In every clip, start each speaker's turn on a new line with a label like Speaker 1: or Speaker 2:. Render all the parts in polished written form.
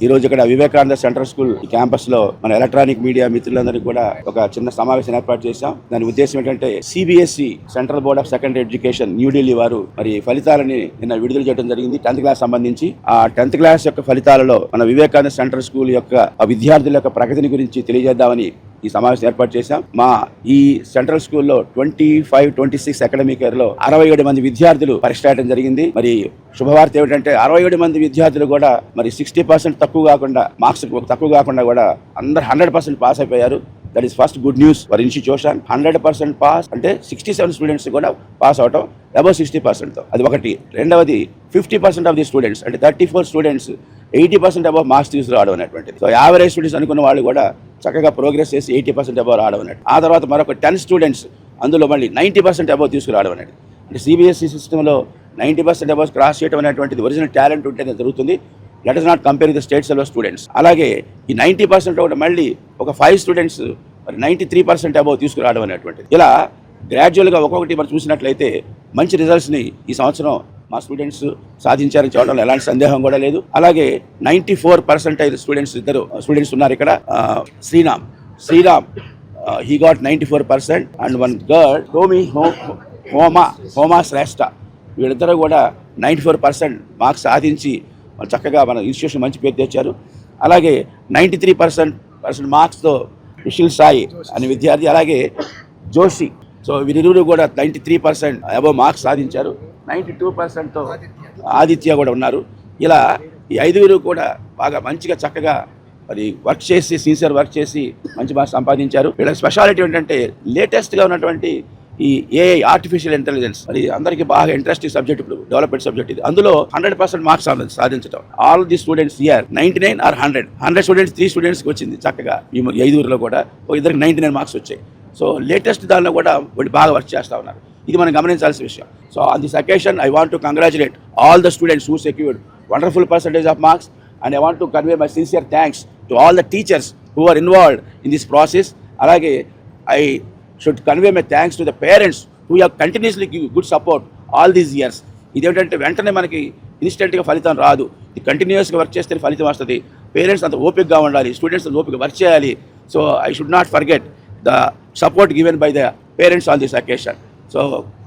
Speaker 1: ఈ రోజు ఇక్కడ వివేకానంద సెంట్రల్ స్కూల్ క్యాంపస్ లో మన ఎలక్ట్రానిక్ మీడియా మిత్రులందరికీ కూడా ఒక చిన్న సమావేశం ఏర్పాటు చేశాం. దాని ఉద్దేశం ఏంటంటే CBSE central board of secondary education New Delhi వారు మరి ఫలితాలని నిన్న విడుదల చేయడం జరిగింది 10th క్లాస్ సంబంధించి. ఆ 10th క్లాస్ యొక్క ఫలితాలలో మన వివేకానంద సెంట్రల్ స్కూల్ యొక్క విద్యార్థుల యొక్క ప్రగతిని గురించి తెలియజేద్దామని ఈ సమావేశం ఏర్పాటు చేశాం. మా ఈ సెంట్రల్ స్కూల్లో 25-26 అకాడమిక్ ఇయర్ లో 67 మంది విద్యార్థులు పరీక్ష రాయడం జరిగింది. మరి శుభవార్త ఏమిటంటే 67 మంది విద్యార్థులు కూడా మరి 60% తక్కువ కాకుండా మార్క్స్ తక్కువ కాకుండా కూడా అందరు 100% పాస్ అయిపోయారు. That is first good news for institution. 100% pass అంటే 67 స్టూడెంట్స్ కూడా పాస్ అవటం అబౌవ్ 60%. అది ఒకటి. రెండవది 50% ఆఫ్ ది స్టూడెంట్స్ అంటే 34 స్టూడెంట్స్ 80% అబౌవ్ మార్క్స్ తీసుకురావడం అనేటువంటిది. సో యావరేజ్ స్టూడెంట్స్ అనుకున్న వాళ్ళు కూడా చక్కగా ప్రోగ్రెస్ చేసి 80% అబౌవ్ రావడం అనేది. ఆ తర్వాత మరొక 10 స్టూడెంట్స్ అందులో మళ్ళీ 90% అబౌవ్ తీసుకురావడం అనేది. అంటే సిబిఎస్ఈ సిస్టంలో 90% అబౌవ్ క్రాస్ చేయడం అనేటువంటిది ఒరిజినల్ టాలెంట్ ఉంటేనే జరుగుతుంది. Let us not compare the states లో స్టూడెంట్స్. అలాగే ఈ 90% కూడా మళ్ళీ ఒక 5 స్టూడెంట్స్ మరి 93% అబౌవ్ తీసుకురావడం అనేటువంటిది. ఇలా గ్రాడ్యువల్గా ఒక్కొక్కటి మనం చూసినట్లయితే మంచి రిజల్ట్స్ని ఈ సంవత్సరం మా స్టూడెంట్స్ సాధించారని చెప్పడంలో ఎలాంటి సందేహం కూడా లేదు. అలాగే 94% ఇద్దరు స్టూడెంట్స్ ఉన్నారు ఇక్కడ. Sriram he got 94% and one girl Homa Shreshtha. వీళ్ళిద్దరూ కూడా 94% మార్క్స్ సాధించి చక్కగా మన ఇన్స్టిట్యూషన్ మంచి పేరు తెచ్చారు. అలాగే 93% మార్క్స్తో విశిల్ సాయి అనే విద్యార్థి, అలాగే జోషి. సో వీరిరువురు కూడా 93% అబౌవ్ మార్క్స్ సాధించారు. 92%తో ఆదిత్య కూడా ఉన్నారు. ఇలా ఈ 5 కూడా బాగా మంచిగా చక్కగా మరి వర్క్ చేసి సిన్సియర్ వర్క్ చేసి మంచి మార్క్స్ సంపాదించారు. వీళ్ళ స్పెషాలిటీ ఏంటంటే లేటెస్ట్గా ఉన్నటువంటి ఈ ఏఐ ఆర్టిఫిషియల్ ఇంటెలిజెన్స్ మరి అందరికీ బాగా ఇంట్రెస్టింగ్ సబ్జెక్ట్, ఇప్పుడు డెవలప్మెంట్ సబ్జెక్ట్ ఇది. అందులో 100% మార్క్స్ సాధించడం. All the students year 99 or 100 students 3 స్టూడెంట్స్కి వచ్చింది చక్కగా. ఈ 5 కూడా ఇద్దరికి 99 మార్క్స్ వచ్చాయి. సో లేటెస్ట్ దానిలో కూడా వాళ్ళు బాగా వర్క్ చేస్తూ ఉన్నారు. ఇది మనం గమనించాల్సిన విషయం. So on this occasion I want to congratulate all the students who secured wonderful percentage of marks and I want to convey my sincere thanks to all the teachers who are involved in this process. అలాగే I should convey my thanks to the parents who have continuously give good support all these years. ఇదేంటంటే వెంటనే మనకి ఇన్స్టెంట్గా ఫలితం రాదు. ఇది కంటిన్యూస్గా work చేస్తే ఫలితం వస్తుంది. పేరెంట్స్ అంత ఓపికగా ఉండాలి, స్టూడెంట్స్ అంత ఓపిక వర్క్ చేయాలి. So I should not forget the support given by the parents on this occasion. So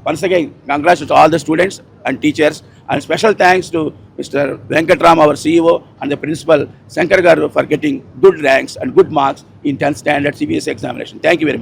Speaker 1: once again, congrats to all the students and teachers, and special thanks to Mr. Venkatram, our CEO, and the principal Shankar Garu for getting good ranks and good marks in 10th standard CBSE examination. Thank you very much.